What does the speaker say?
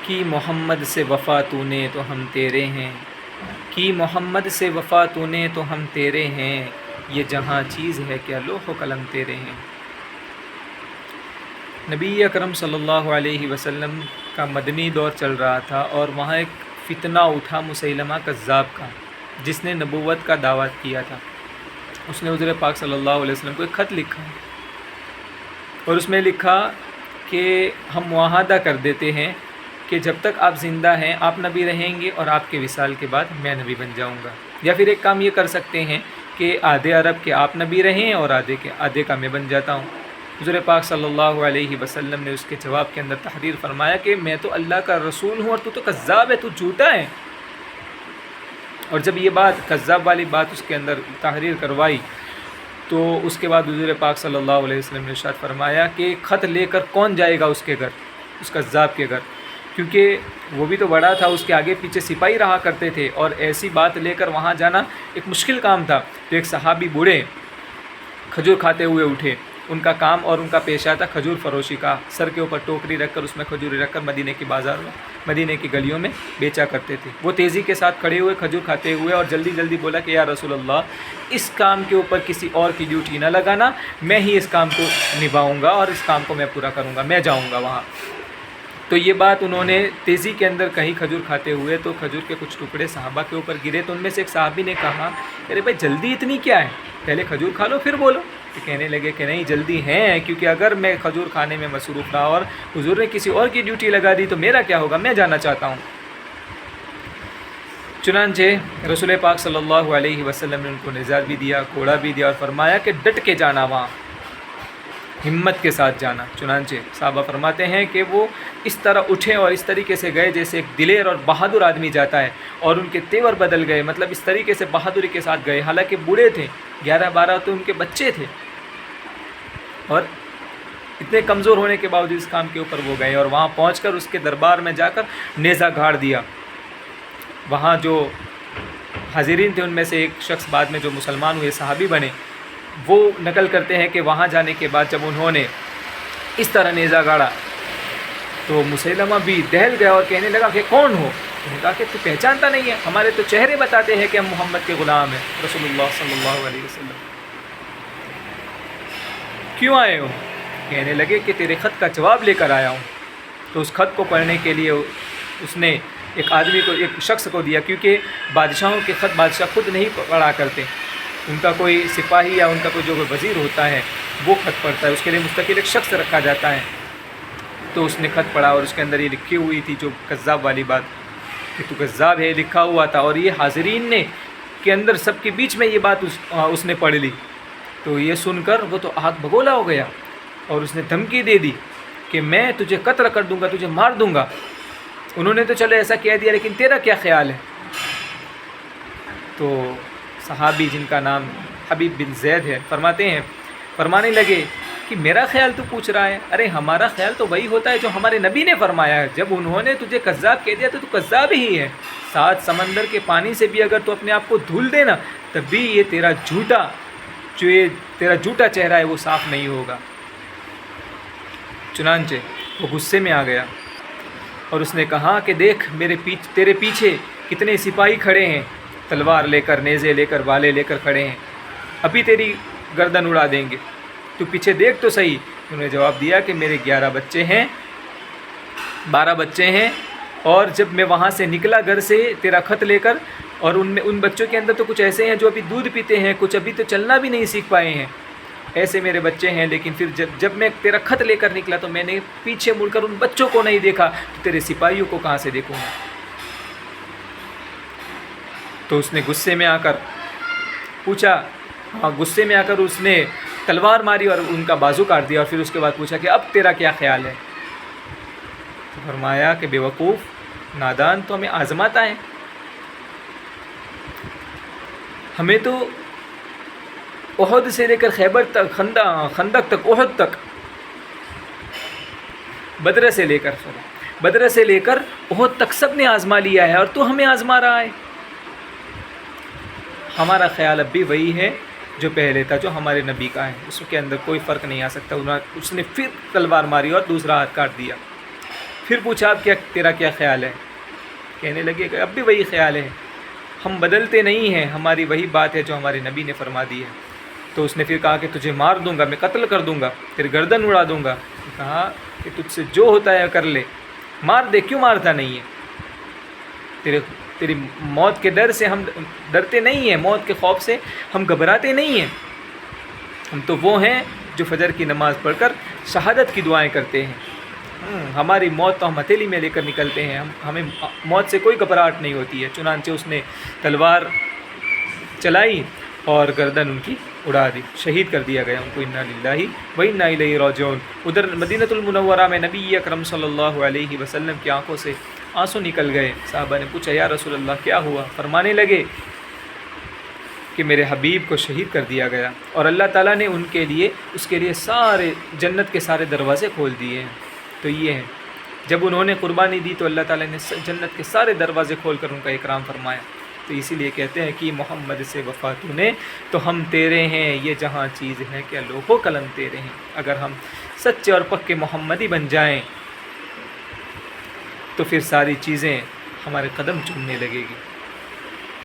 کی محمد سے وفا تو نے تو ہم تیرے ہیں، کی محمد سے وفا تو نے تو ہم تیرے ہیں، یہ جہاں چیز ہے کیا لوح و قلم تیرے ہیں۔ نبی اکرم صلی اللہ علیہ وسلم کا مدنی دور چل رہا تھا اور وہاں ایک فتنہ اٹھا مسیلمہ کذاب کا، جس نے نبوت کا دعویٰ کیا تھا۔ اس نے حضور پاک صلی اللہ علیہ وسلم کو ایک خط لکھا اور اس میں لکھا کہ ہم معاہدہ کر دیتے ہیں کہ جب تک آپ زندہ ہیں آپ نبی رہیں گے اور آپ کے وصال کے بعد میں نبی بن جاؤں گا، یا پھر ایک کام یہ کر سکتے ہیں کہ آدھے عرب کے آپ نبی رہیں اور آدھے کا میں بن جاتا ہوں۔ حضور پاک صلی اللہ علیہ وسلم نے اس کے جواب کے اندر تحریر فرمایا کہ میں تو اللہ کا رسول ہوں اور تو کذاب ہے، تو جھوٹا ہے۔ اور جب یہ بات کذاب والی بات اس کے اندر تحریر کروائی تو اس کے بعد حضور پاک صلی اللہ علیہ وسلم نے ارشاد فرمایا کہ خط لے کر کون جائے گا اس کے گھر، اس کذاب کے گھر، کیونکہ وہ بھی تو بڑا تھا، اس کے آگے پیچھے سپاہی رہا کرتے تھے اور ایسی بات لے کر وہاں جانا ایک مشکل کام تھا۔ تو ایک صحابی بوڑھے کھجور کھاتے ہوئے اٹھے، ان کا کام اور ان کا پیشہ تھا کھجور فروشی کا، سر کے اوپر ٹوکری رکھ کر اس میں کھجور رکھ کر مدینے کی بازار میں، مدینے کی گلیوں میں بیچا کرتے تھے۔ وہ تیزی کے ساتھ کھڑے ہوئے کھجور کھاتے ہوئے اور جلدی جلدی بولا کہ یا رسول اللہ، اس کام کے اوپر کسی اور کی ڈیوٹی نہ لگانا، میں ہی اس کام کو نبھاؤں گا اور اس کام کو میں پورا کروں گا، میں جاؤں گا وہاں۔ تو یہ بات انہوں نے تیزی کے اندر کہیں کھجور کھاتے ہوئے تو کھجور کے کچھ ٹکڑے صحابہ کے اوپر گرے، تو ان میں سے ایک صحابی نے کہا ارے بھائی جلدی اتنی کیا ہے، پہلے کھجور کھا لو پھر بولو۔ تو کہنے لگے کہ نہیں جلدی ہے، کیونکہ اگر میں کھجور کھانے میں مصروف رہا اور حضور نے کسی اور کی ڈیوٹی لگا دی تو میرا کیا ہوگا، میں جانا چاہتا ہوں۔ چنانچہ رسول پاک صلی اللہ علیہ وسلم نے ان کو نظار بھی دیا، کوڑا بھی دیا اور فرمایا کہ ڈٹ کے جانا، وہاں ہمت کے ساتھ جانا۔ چنانچہ صحابہ فرماتے ہیں کہ وہ اس طرح اٹھے اور اس طریقے سے گئے جیسے ایک دلیر اور بہادر آدمی جاتا ہے، اور ان کے تیور بدل گئے، مطلب اس طریقے سے بہادری کے ساتھ گئے، حالانکہ بوڑھے تھے، 11-12 تو ان کے بچے تھے، اور اتنے کمزور ہونے کے باوجود اس کام کے اوپر وہ گئے، اور وہاں پہنچ کر اس کے دربار میں جا کر نیزہ گاڑ دیا۔ وہاں جو حاضرین تھے ان میں سے ایک شخص بعد میں جو مسلمان ہوئے، صحابی بنے، وہ نقل کرتے ہیں کہ وہاں جانے کے بعد جب انہوں نے اس طرح نیزہ گاڑا تو مسیلمہ بھی دہل گیا اور کہنے لگا کہ کون ہو؟ انہوں نے کہا کہ تو پہچانتا نہیں ہے، ہمارے تو چہرے بتاتے ہیں کہ ہم محمد کے غلام ہیں، رسول اللہ صلی اللہ علیہ وسلم۔ کیوں آئے ہو؟ کہنے لگے کہ تیرے خط کا جواب لے کر آیا ہوں۔ تو اس خط کو پڑھنے کے لیے اس نے ایک آدمی کو، ایک شخص کو دیا، کیونکہ بادشاہوں کے خط بادشاہ خود نہیں پڑھا کرتے، ان کا کوئی سپاہی یا ان کا کوئی جو وزیر ہوتا ہے وہ خط پڑھتا ہے، اس کے لیے مستقل ایک شخص رکھا جاتا ہے۔ تو اس نے خط پڑھا اور اس کے اندر یہ لکھی ہوئی تھی جو کذاب والی بات کہ تو کذاب ہے لکھا ہوا تھا، اور یہ حاضرین نے کے اندر سب کے بیچ میں یہ بات اس نے پڑھ لی۔ تو یہ سن کر وہ تو آگ بگولا ہو گیا اور اس نے دھمکی دے دی کہ میں تجھے قتل کر دوں گا، تجھے مار دوں گا۔ انہوں نے تو چلو ایسا کہہ دیا، لیکن تیرا کیا خیال ہے؟ تو صحابی جن کا نام حبیب بن زید ہے فرمانے لگے کہ میرا خیال تو پوچھ رہا ہے، ارے ہمارا خیال تو وہی ہوتا ہے جو ہمارے نبی نے فرمایا ہے، جب انہوں نے تجھے کذاب کہہ دیا تو کذاب ہی ہے، 7 سمندر کے پانی سے بھی اگر تو اپنے آپ کو دھل دینا تب بھی یہ تیرا جھوٹا چہرہ ہے وہ صاف نہیں ہوگا۔ چنانچہ وہ غصے میں آ گیا اور اس نے کہا کہ دیکھ تیرے پیچھے کتنے سپاہی کھڑے ہیں، تلوار لے کر، نیزے لے کر، بالے لے کر کھڑے ہیں، ابھی تیری گردن اڑا دیں گے، تو پیچھے دیکھ تو صحیح۔ انہوں نے جواب دیا کہ میرے 11 بچے ہیں، 12 بچے ہیں، اور جب میں وہاں سے نکلا گھر سے تیرا خط لے کر، اور ان بچوں کے اندر تو کچھ ایسے ہیں جو ابھی دودھ پیتے ہیں، کچھ ابھی تو چلنا بھی نہیں سیکھ پائے ہیں، ایسے میرے بچے ہیں، لیکن پھر جب میں تیرا خط لے کر نکلا تو میں نے پیچھے مڑ کر ان بچوں کو نہیں دیکھا، تو تیرے سپاہیوں کو کہاں سے دیکھوں گا؟ تو اس نے غصے میں آ کر پوچھا، غصے میں آ کر اس نے تلوار ماری اور ان کا بازو کاٹ دیا، اور پھر اس کے بعد پوچھا کہ اب تیرا کیا خیال ہے؟ تو فرمایا کہ بے وقوف، نادان تو ہمیں آزماتا ہے، ہمیں تو احد سے لے کر خیبر تک، خندق تک، احد تک، بدر سے لے کر احد تک سب نے آزما لیا ہے، اور تو ہمیں آزما رہا ہے۔ ہمارا خیال اب بھی وہی ہے جو پہلے تھا، جو ہمارے نبی کا ہے، اس کے اندر کوئی فرق نہیں آ سکتا۔ اس نے پھر تلوار ماری اور دوسرا ہاتھ کاٹ دیا۔ پھر پوچھا اب تیرا کیا خیال ہے؟ کہنے لگے کہ اب بھی وہی خیال ہے، ہم بدلتے نہیں ہیں، ہماری وہی بات ہے جو ہمارے نبی نے فرما دی ہے۔ تو اس نے پھر کہا کہ تجھے مار دوں گا، میں قتل کر دوں گا، تیری گردن اڑا دوں گا۔ کہا کہ تجھ سے جو ہوتا ہے کر لے، مار دے، کیوں مارتا نہیں ہے؟ تیری موت کے ڈر سے ہم ڈرتے نہیں ہیں، موت کے خوف سے ہم گھبراتے نہیں ہیں، ہم تو وہ ہیں جو فجر کی نماز پڑھ کر شہادت کی دعائیں کرتے ہیں۔ ہماری موت تو ہم ہتھیلی میں لے کر نکلتے ہیں، ہمیں موت سے کوئی گھبراہٹ نہیں ہوتی ہے۔ چنانچہ اس نے تلوار چلائی اور گردن ان کی اڑا دی، شہید کر دیا گیا ان کو۔ انا للہ و انا الیہ راجعون۔ ادھر مدینۃ المنورہ میں نبی اکرم صلی اللہ علیہ وسلم کی آنکھوں سے آنسو نکل گئے۔ صحابہ نے پوچھا یا رسول اللہ کیا ہوا؟ فرمانے لگے کہ میرے حبیب کو شہید کر دیا گیا، اور اللہ تعالیٰ نے اس کے لیے سارے جنت کے سارے دروازے کھول دیے ہیں۔ تو یہ ہے، جب انہوں نے قربانی دی تو اللہ تعالیٰ نے جنت کے سارے دروازے کھول کر ان کا اکرام فرمایا۔ تو اسی لیے کہتے ہیں کہ محمد سے وفا تو نے تو ہم تیرے ہیں، یہ جہاں چیز ہے کیا لوح و قلم تیرے ہیں۔ اگر ہم سچے اور پکے محمدی بن جائیں تو پھر ساری چیزیں ہمارے قدم چومنے لگے گی۔